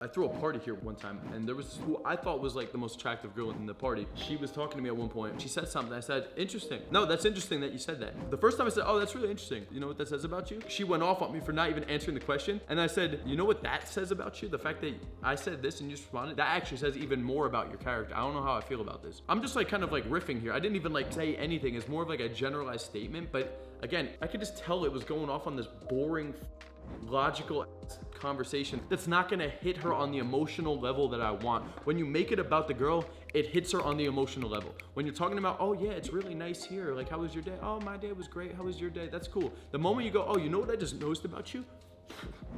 I threw a party here one time, and there was who I thought was like the most attractive girl in the party. She was talking to me at one point. She said something. I said, interesting. No, that's interesting that you said that. The first time I said, oh, that's really interesting. You know what that says about you? She went off on me for not even answering the question. And I said, you know what that says about you? The fact that I said this and you just responded, that actually says even more about your character. I don't know how I feel about this. I'm just like kind of like riffing here. I didn't even like say anything. It's more of like a generalized statement. But again, I could just tell it was going off on this boring, logical conversation that's not gonna hit her on the emotional level that I want. When you make it about the girl, it hits her on the emotional level. When you're talking about, oh yeah, it's really nice here. Like, how was your day? Oh, my day was great. How was your day? That's cool. The moment you go, oh, you know what I just noticed about you?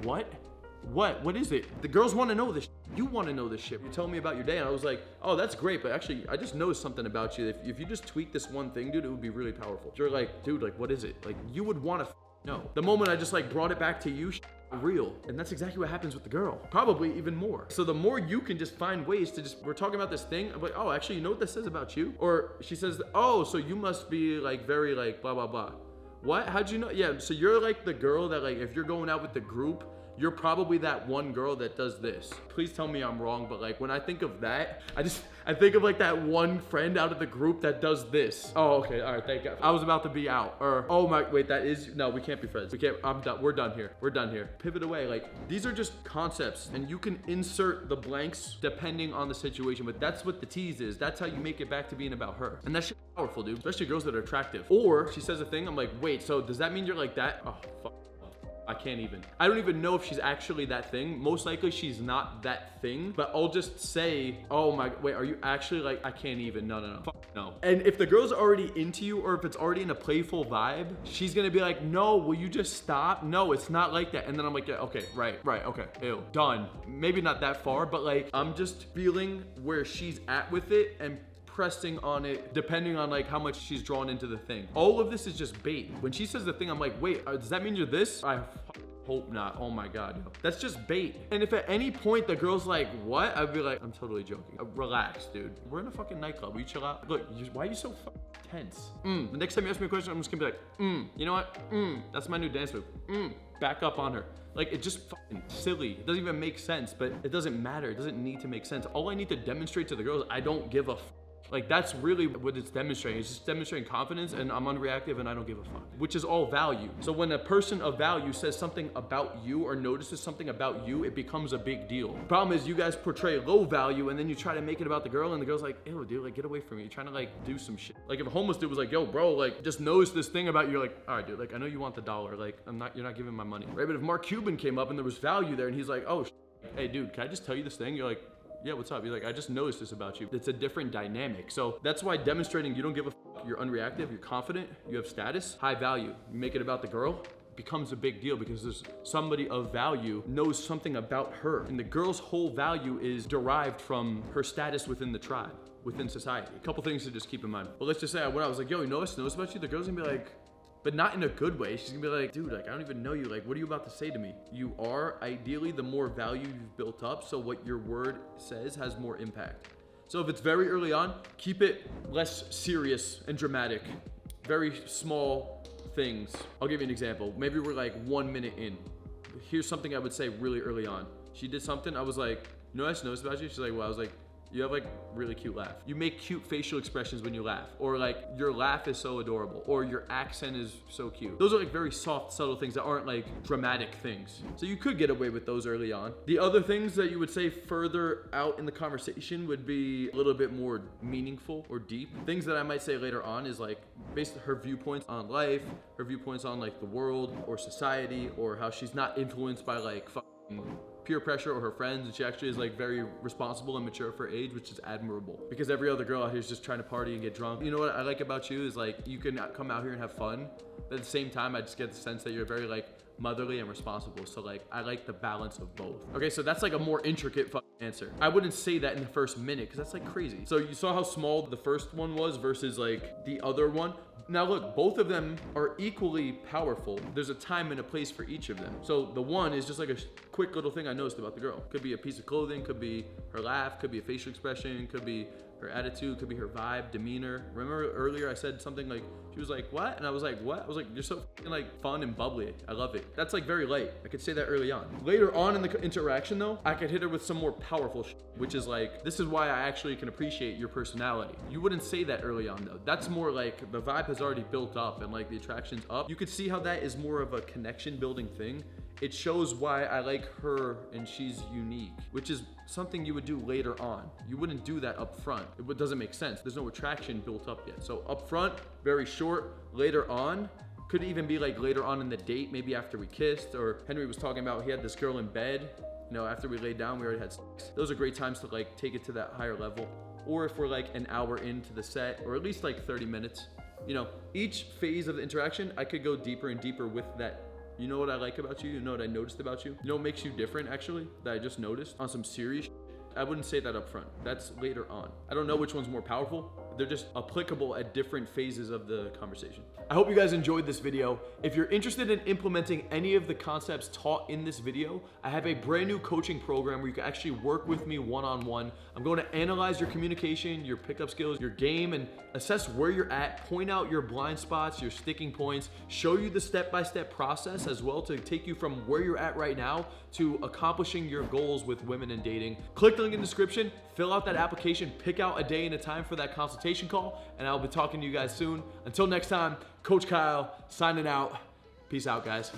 What? What is it? The girls want to know this. You want to know this shit. You tell me about your day, and I was like, oh, that's great, but actually, I just noticed something about you. If you just tweak this one thing, dude, it would be really powerful. You're like, dude, like, what is it? Like, you would want to know. The moment I just like brought it back to you, real. And that's exactly what happens with the girl. Probably even more. So the more you can just find ways to just, we're talking about this thing, I'm like, oh, actually, you know what this says about you? Or she says, oh, so you must be like very like blah, blah, blah. What? How'd you know? Yeah, so you're like the girl that like, if you're going out with the group, you're probably that one girl that does this. Please tell me I'm wrong, but like when I think of that, I think of like that one friend out of the group that does this. Oh, okay, all right, thank God. I was about to be out. Or, oh my, wait, that is, no, we can't be friends. We can't, I'm done, we're done here. We're done here. Pivot away, like these are just concepts and you can insert the blanks depending on the situation, but that's what the tease is. That's how you make it back to being about her. And that's powerful, dude, especially girls that are attractive. Or she says a thing, I'm like, wait, so does that mean you're like that? Oh, fuck. I can't even. I don't even know if she's actually that thing. Most likely she's not that thing, but I'll just say, oh my, wait, are you actually like, I can't even, no. Fuck no. And if the girl's already into you or if it's already in a playful vibe, she's gonna be like, no, will you just stop? No, it's not like that. And then I'm like, yeah, okay, right, okay, ew, done. Maybe not that far, but like, I'm just feeling where she's at with it and pressing on it depending on like how much she's drawn into the thing. All of this is just bait. When she says the thing, I'm like, wait, does that mean you're this? I hope not. Oh my God, that's just bait. And if at any point the girl's like, what? I'd be like, I'm totally joking. Relax, dude. We're in a fucking nightclub. Will you chill out? Look, why are you so tense? The next time you ask me a question, I'm just gonna be like, you know what? That's my new dance move. Back up on her. Like, it's just fucking silly. It doesn't even make sense, but it doesn't matter. It doesn't need to make sense. All I need to demonstrate to the girls, I don't give a like, that's really what it's demonstrating. It's just demonstrating confidence and I'm unreactive and I don't give a fuck, which is all value. So when a person of value says something about you or notices something about you, it becomes a big deal. Problem is you guys portray low value and then you try to make it about the girl and the girl's like, ew, dude, like, get away from me. You're trying to like do some shit. Like if a homeless dude was like, yo, bro, like just notice this thing about you, you're like, all right, dude, like I know you want the dollar. Like you're not giving my money, right? But if Mark Cuban came up and there was value there and he's like, oh, hey dude, can I just tell you this thing? You're like, yeah, what's up? You're like, I just noticed this about you. It's a different dynamic. So that's why demonstrating you don't give a fuck, you're unreactive, you're confident, you have status, high value. You make it about the girl, becomes a big deal because there's somebody of value knows something about her. And the girl's whole value is derived from her status within the tribe, within society. A couple things to just keep in mind. But let's just say when I was like, yo, you know what's noticed about you? The girl's gonna be like, but not in a good way. She's gonna be like, dude, like, I don't even know you. Like, what are you about to say to me? You are ideally the more value you've built up. So what your word says has more impact. So if it's very early on, keep it less serious and dramatic. Very small things. I'll give you an example. Maybe we're like 1 minute in. Here's something I would say really early on. She did something. I was like, you know what I noticed about you? She's like, well, I was like, you have like really cute laugh. You make cute facial expressions when you laugh, or like your laugh is so adorable, or your accent is so cute. Those are like very soft, subtle things that aren't like dramatic things. So you could get away with those early on. The other things that you would say further out in the conversation would be a little bit more meaningful or deep. Things that I might say later on is like based on her viewpoints on life, her viewpoints on like the world or society, or how she's not influenced by like peer pressure or her friends, and she actually is like very responsible and mature for her age, which is admirable, because every other girl out here is just trying to party and get drunk. You know what I like about you is like you can come out here and have fun, but at the same time I just get the sense that you're very like motherly and responsible. So like I like the balance of both. Okay, so that's like a more intricate answer. I wouldn't say that in the first minute because that's like crazy. So you saw how small the first one was versus like the other one. Now look, both of them are equally powerful. There's a time and a place for each of them. So the one is just like a quick little thing I noticed about the girl. Could be a piece of clothing, could be her laugh, could be a facial expression, could be her attitude, could be her vibe, demeanor. Remember earlier I said something like, she was like, what? And I was like, what? I was like, you're so like fun and bubbly. I love it. That's like very light. I could say that early on. Later on in the interaction though, I could hit her with some more powerful shit, which is like, this is why I actually can appreciate your personality. You wouldn't say that early on though. That's more like the vibe has already built up and like the attraction's up. You could see how that is more of a connection building thing. It shows why I like her and she's unique, which is something you would do later on. You wouldn't do that up front. It doesn't make sense. There's no attraction built up yet. So up front, very short. Later on, could even be like later on in the date, maybe after we kissed, or Henry was talking about he had this girl in bed. You know, after we laid down, we already had sex. Those are great times to like take it to that higher level. Or if we're like an hour into the set, or at least like 30 minutes. You know, each phase of the interaction, I could go deeper and deeper with that. You know what I like about you? You know what I noticed about you? You know what makes you different, actually, that I just noticed on some serious shit? I wouldn't say that up front. That's later on. I don't know which one's more powerful. They're just applicable at different phases of the conversation. I hope you guys enjoyed this video. If you're interested in implementing any of the concepts taught in this video, I have a brand new coaching program where you can actually work with me one-on-one. I'm going to analyze your communication, your pickup skills, your game, and assess where you're at, point out your blind spots, your sticking points, show you the step-by-step process as well to take you from where you're at right now to accomplishing your goals with women and dating. Click the link in the description, fill out that application, pick out a day and a time for that consultation call, and I'll be talking to you guys soon. Until next time, Coach Kyle signing out. Peace out, guys.